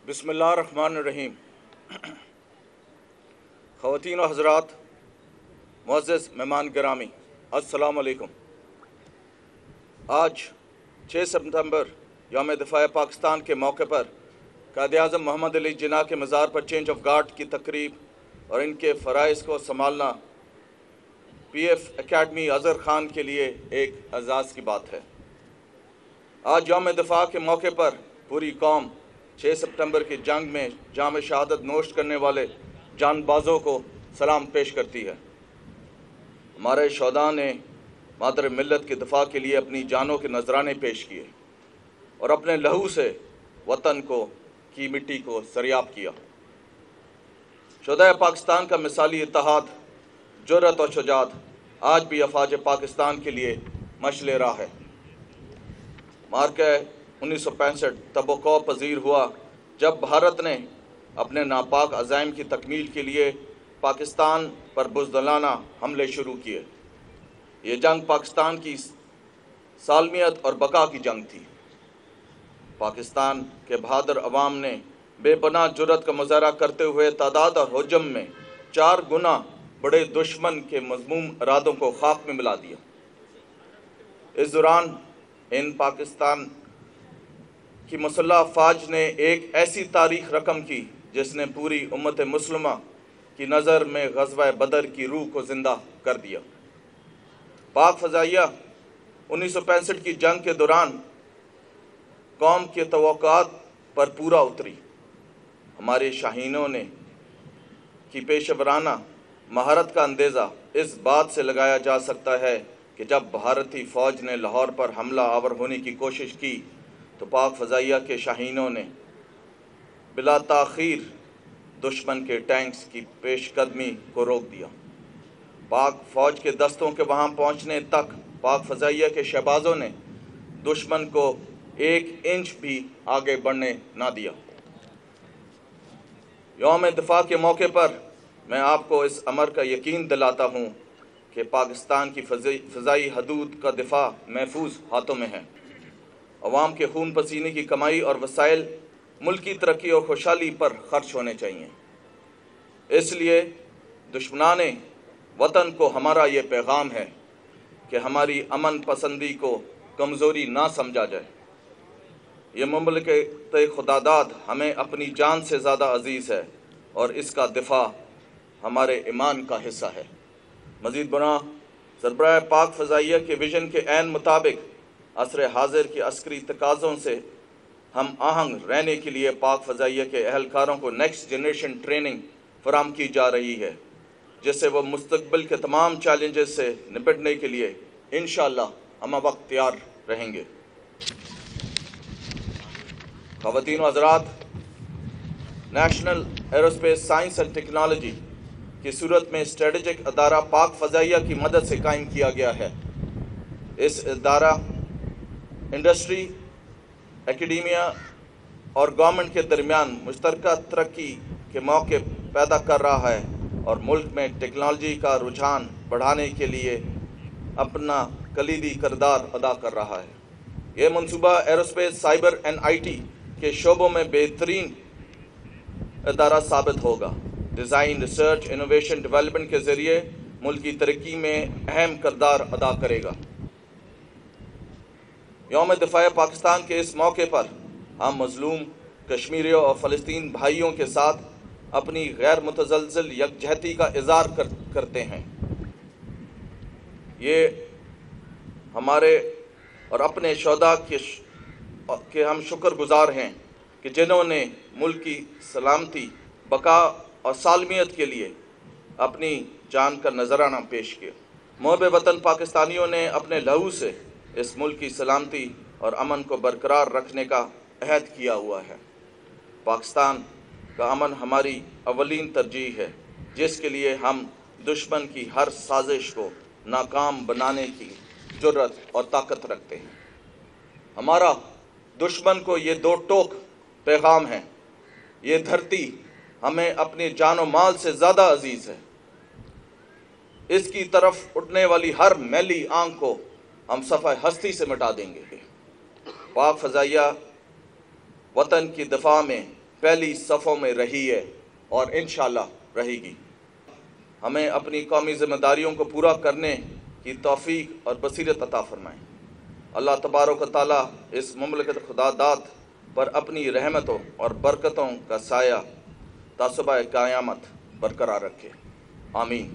بسم اللہ الرحمن الرحیم۔ خواتین و حضرات، معزز مہمان گرامی، السلام علیکم۔ آج 6 ستمبر یوم دفاع پاکستان کے موقع پر قائد اعظم محمد علی جناح کے مزار پر چینج آف گارڈ کی تقریب اور ان کے فرائض کو سنبھالنا P F academy Azhar Khan کے لیے ایک اعزاز کی بات ہے۔ آج یوم دفاع کے موقع پر پوری قوم 6 ستمبر کی جنگ میں جام شہادت نوش کرنے والے جان بازوں کو سلام پیش کرتی ہے۔ ہمارے شہداء نے مادر ملت کے دفاع کے لیے اپنی جانوں کے نذرانے پیش کیے اور اپنے لہو سے وطن کی مٹی کو سریاب کیا۔ شہدائے پاکستان کا مثالی اتحاد، جرأت اور شجاعت آج بھی افواج پاکستان کے لیے مشعل راہ ہے۔ مارکہ 1965 تب وقوع پذیر ہوا جب بھارت نے اپنے ناپاک عزائم کی تکمیل کے لیے پاکستان پر بزدلانہ حملے شروع کیے۔ یہ جنگ پاکستان کی سالمیت اور بقا کی جنگ تھی۔ پاکستان کے بہادر عوام نے بے پناہ جرأت کا مظاہرہ کرتے ہوئے تعداد اور حجم میں 4 گنا بڑے دشمن کے مذموم ارادوں کو خاک میں ملا دیا۔ اس دوران پاکستان کی مسلح افواج نے ایک ایسی تاریخ رقم کی جس نے پوری امت مسلمہ کی نظر میں غزوہ بدر کی روح کو زندہ کر دیا۔ پاک فضائیہ 1965 کی جنگ کے دوران قوم کے توقعات پر پورا اتری۔ ہمارے شاہینوں نے کی پیشہ ورانہ مہارت کا اندیزہ اس بات سے لگایا جا سکتا ہے کہ جب بھارتی فوج نے لاہور پر حملہ آور ہونے کی کوشش کی تو پاک فضائیہ کے شاہینوں نے بلا تاخیر دشمن کے ٹینکس کی پیش قدمی کو روک دیا۔ پاک فوج کے دستوں کے وہاں پہنچنے تک پاک فضائیہ کے شہبازوں نے دشمن کو 1 انچ بھی آگے بڑھنے نہ دیا۔ یوم دفاع کے موقع پر میں آپ کو اس امر کا یقین دلاتا ہوں کہ پاکستان کی فضائی حدود کا دفاع محفوظ ہاتھوں میں ہے۔ عوام کے خون پسینے کی کمائی اور وسائل ملکی ترقی اور خوشحالی پر خرچ ہونے چاہیے۔ اس لیے دشمنان وطن کو ہمارا یہ پیغام ہے کہ ہماری امن پسندی کو کمزوری نہ سمجھا جائے۔ یہ مملکت خداداد ہمیں اپنی جان سے زیادہ عزیز ہے اور اس کا دفاع ہمارے ایمان کا حصہ ہے۔ مزید برآں سربراہ پاک فضائیہ کے ویژن کے عین مطابق عصر حاضر کے عسکری تقاضوں سے ہم آہنگ رہنے کے لیے پاک فضائیہ کے اہلکاروں کو نیکسٹ جنریشن ٹریننگ فراہم کی جا رہی ہے، جس سے وہ مستقبل کے تمام چیلنجز سے نپٹنے کے لیے انشاءاللہ ہم وقت تیار رہیں گے۔ خواتین و حضرات، national aerospace science and technology کی صورت میں اسٹریٹجک ادارہ پاک فضائیہ کی مدد سے قائم کیا گیا ہے۔ اس ادارہ انڈسٹری، اکیڈیمیا اور گورنمنٹ کے درمیان مشترکہ ترقی کے موقع پیدا کر رہا ہے اور ملک میں ٹیکنالوجی کا رجحان بڑھانے کے لیے اپنا کلیدی کردار ادا کر رہا ہے۔ یہ منصوبہ aerospace, cyber and I T کے شعبوں میں بہترین ادارہ ثابت ہوگا۔ ڈیزائن، ریسرچ، انوویشن، ڈیولپمنٹ کے ذریعے ملک کی ترقی میں اہم کردار ادا کرے گا۔ یوم دفاع پاکستان کے اس موقع پر ہم مظلوم کشمیریوں اور فلسطین بھائیوں کے ساتھ اپنی غیر متزلزل یکجہتی کا اظہار کرتے ہیں۔ یہ ہمارے اور اپنے شہداء کے ہم شکر گزار ہیں کہ جنہوں نے ملک کی سلامتی، بقا اور سالمیت کے لیے اپنی جان کا نذرانہ پیش کیا۔ محب وطن پاکستانیوں نے اپنے لہو سے اس ملک کی سلامتی اور امن کو برقرار رکھنے کا عہد کیا ہوا ہے۔ پاکستان کا امن ہماری اولین ترجیح ہے، جس کے لیے ہم دشمن کی ہر سازش کو ناکام بنانے کی جرأت اور طاقت رکھتے ہیں۔ ہمارا دشمن کو یہ 2 ٹوک پیغام ہے: یہ دھرتی ہمیں اپنی جان و مال سے زیادہ عزیز ہے، اس کی طرف اٹھنے والی ہر میلی آنکھ کو ہم صفحہ ہستی سے مٹا دیں گے۔ پاک فضائیہ وطن کی دفاع میں پہلی صفوں میں رہی ہے اور انشاءاللہ رہے گی۔ ہمیں اپنی قومی ذمہ داریوں کو پورا کرنے کی توفیق اور بصیرت عطا فرمائیں۔ اللہ تبارک و تعالیٰ اس مملکت خدا داد پر اپنی رحمتوں اور برکتوں کا سایہ تا صبح قیامت برقرار رکھے، آمین۔